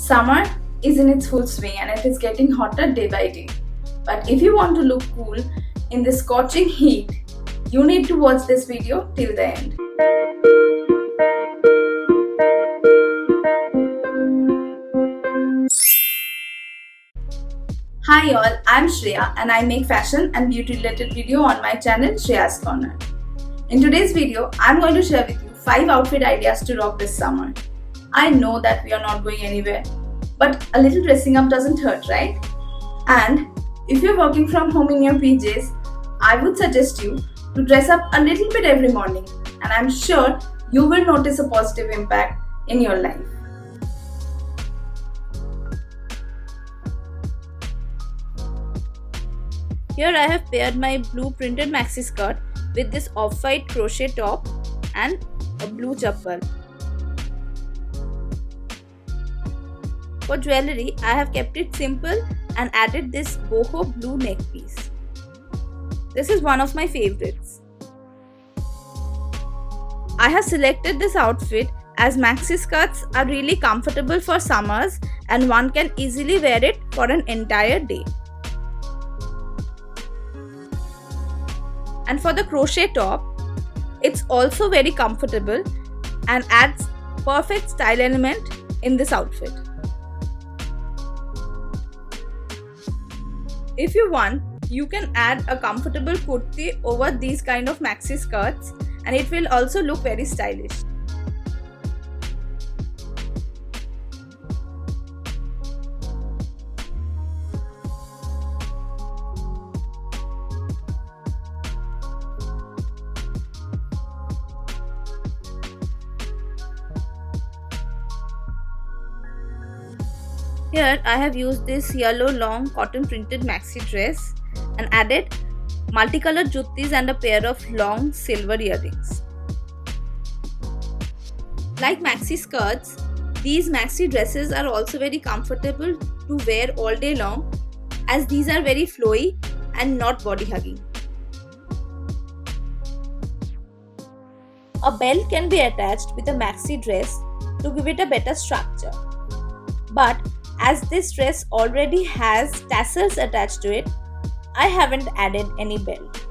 Summer is in its full swing and it is getting hotter day by day. But if you want to look cool in the scorching heat, you need to watch this video till the end. Hi all, I'm Shreya and I make fashion and beauty related video on my channel Shreya's Corner. In today's video, I'm going to share with you 5 outfit ideas to rock this summer. I know that we are not going anywhere, but a little dressing up doesn't hurt, right? And if you're working from home in your PJs, I would suggest you to dress up a little bit every morning, and I'm sure you will notice a positive impact in your life. Here I have paired my blue printed maxi skirt with this off-white crochet top and a blue chappal. For jewellery, I have kept it simple and added this boho blue neck piece. This is one of my favorites. I have selected this outfit as maxi skirts are really comfortable for summers and one can easily wear it for an entire day. And for the crochet top, it's also very comfortable and adds perfect style element in this outfit. If you want, you can add a comfortable kurti over these kind of maxi skirts and it will also look very stylish. Here I have used this yellow long cotton printed maxi dress and added multicolored juttis and a pair of long silver earrings. Like maxi skirts, these maxi dresses are also very comfortable to wear all day long as these are very flowy and not body hugging. A belt can be attached with a maxi dress to give it a better structure. But as this dress already has tassels attached to it, I haven't added any belt.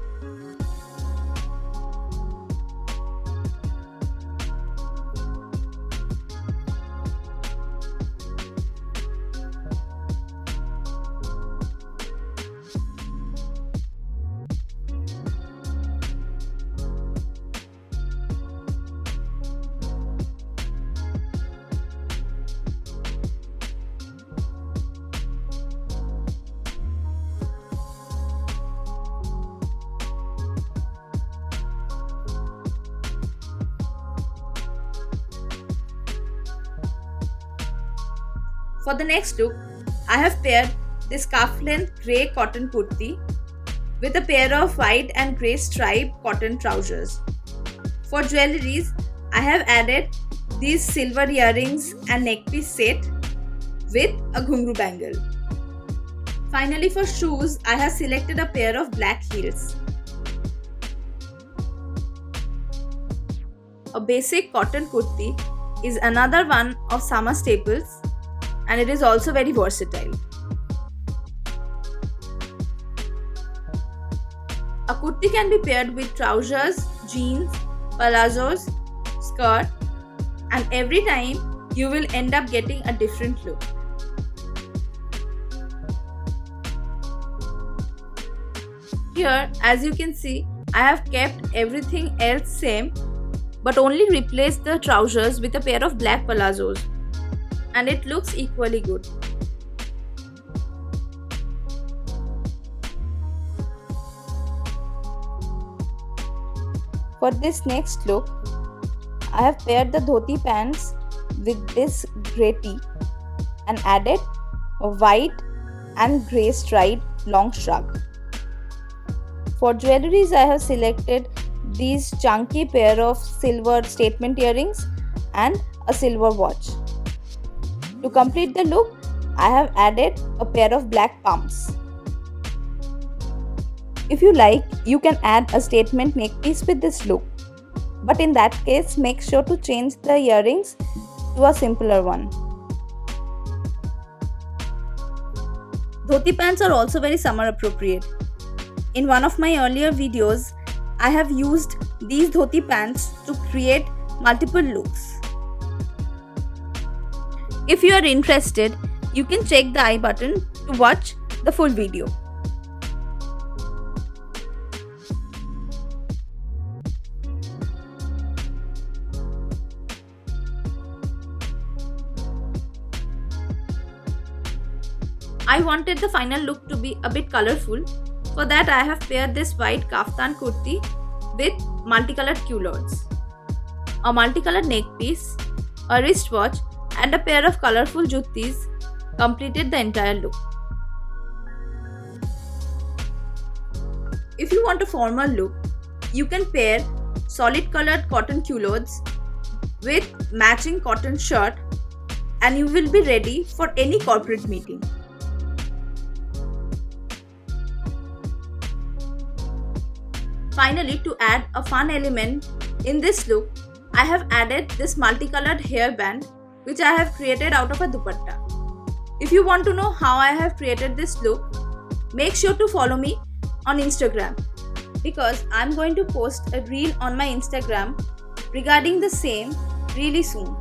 For the next look, I have paired this cuff length grey cotton kurti with a pair of white and grey striped cotton trousers. For jewelleries, I have added these silver earrings and neck piece set with a ghungru bangle. Finally, for shoes, I have selected a pair of black heels. A basic cotton kurti is another one of summer staples and it is also very versatile. A kurti can be paired with trousers, jeans, palazzos, skirt, and every time you will end up getting a different look. Here, as you can see, I have kept everything else same but only replaced the trousers with a pair of black palazzos. And it looks equally good. For this next look, I have paired the dhoti pants with this grey tee and added a white and grey striped long shrug. For jewelleries, I have selected these chunky pair of silver statement earrings and a silver watch. To complete the look, I have added a pair of black pumps. If you like, you can add a statement neck piece with this look. But in that case, make sure to change the earrings to a simpler one. Dhoti pants are also very summer appropriate. In one of my earlier videos, I have used these dhoti pants to create multiple looks. If you are interested, you can check the I button to watch the full video. I wanted the final look to be a bit colorful. For that, I have paired this white kaftan kurti with multicolored culottes, a multicolored neck piece, a wristwatch, and a pair of colorful juttis completed the entire look. If you want a formal look, you can pair solid colored cotton culottes with matching cotton shirt and you will be ready for any corporate meeting. Finally, to add a fun element in this look, I have added this multicolored hairband which I have created out of a dupatta. If you want to know how I have created this look, make sure to follow me on Instagram because I'm going to post a reel on my Instagram regarding the same really soon.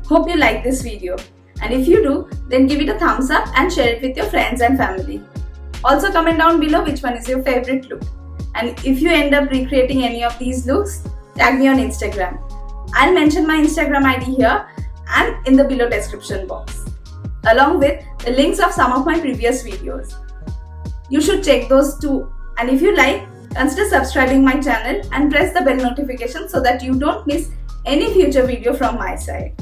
Hope you like this video, and if you do, then give it a thumbs up and share it with your friends and family. Also comment down below which one is your favorite look, and if you end up recreating any of these looks, tag me on Instagram. I'll mention my Instagram ID here and in the below description box, along with the links of some of my previous videos. You should check those too, and if you like, consider subscribing my channel and press the bell notification so that you don't miss any future video from my side.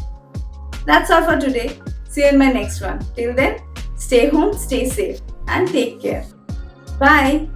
That's all for today. See you in my next one. Till then, stay home, stay safe, and take care. Bye.